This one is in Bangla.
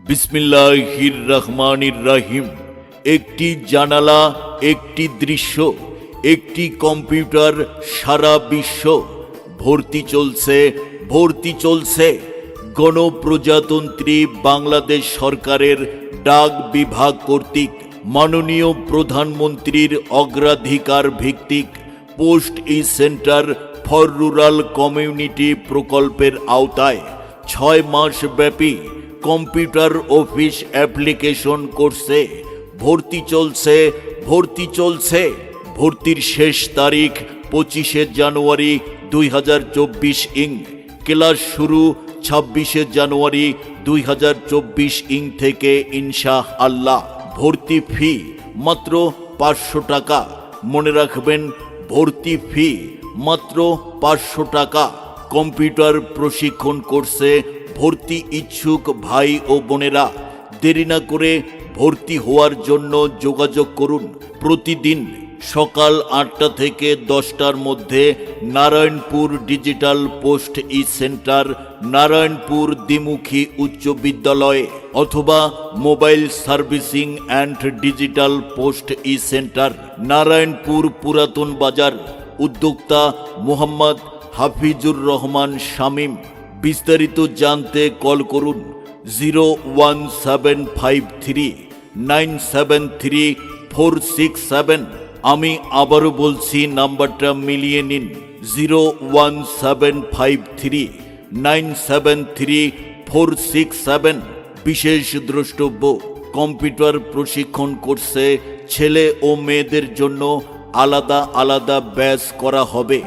বিসমিল্লাহির রহমানির রহিম। একটি জানালা, একটি দৃশ্য, একটি কম্পিউটার, সারা বিশ্ব। ভর্তি চলছে গণপ্রজাতন্ত্রী বাংলাদেশ সরকারের ডাক বিভাগ কর্তৃক মাননীয় প্রধানমন্ত্রীর অগ্রাধিকার ভিত্তিক post e centre for rural community প্রকল্পের আওতায় 6 মাস ব্যাপী কম্পিউটার অফিস অ্যাপ্লিকেশন কোর্সে ভর্তি চলছে। ভর্তির শেষ তারিখ 25 জানুয়ারি 2024 ইং। ক্লাস শুরু 26 জানুয়ারি 2024 ইং থেকে ইনশাআল্লাহ। ভর্তি ফি মাত্র 500 টাকা। মনে রাখবেন, ভর্তি ফি মাত্র 500 টাকা। কম্পিউটার প্রশিক্ষণ কোর্সে ভর্তি ইচ্ছুক ভাই ও বোনেরা দেরি না করে ভর্তি হওয়ার জন্য যোগাযোগ করুন। প্রতিদিন সকাল 8টা থেকে 10টার মধ্যে Narayanpur digital post e centre, Narayanpur দ্বিমুখী উচ্চ বিদ্যালয়ে, অথবা mobile servicing and digital post e centre, Narayanpur পুরাতন বাজার। উদ্যোক্তা মোহাম্মদ হাফিজুর রহমান শামীম। বিস্তারিত জানতে কল করুন 01753973467। আমি আবারও বলছি, নাম্বারটা মিলিয়ে নিন 01753973467। বিশেষ দ্রষ্টব্য, কম্পিউটার প্রশিক্ষণ কোর্সে ছেলে ও মেয়েদের জন্য আলাদা ব্যাচ করা হবে।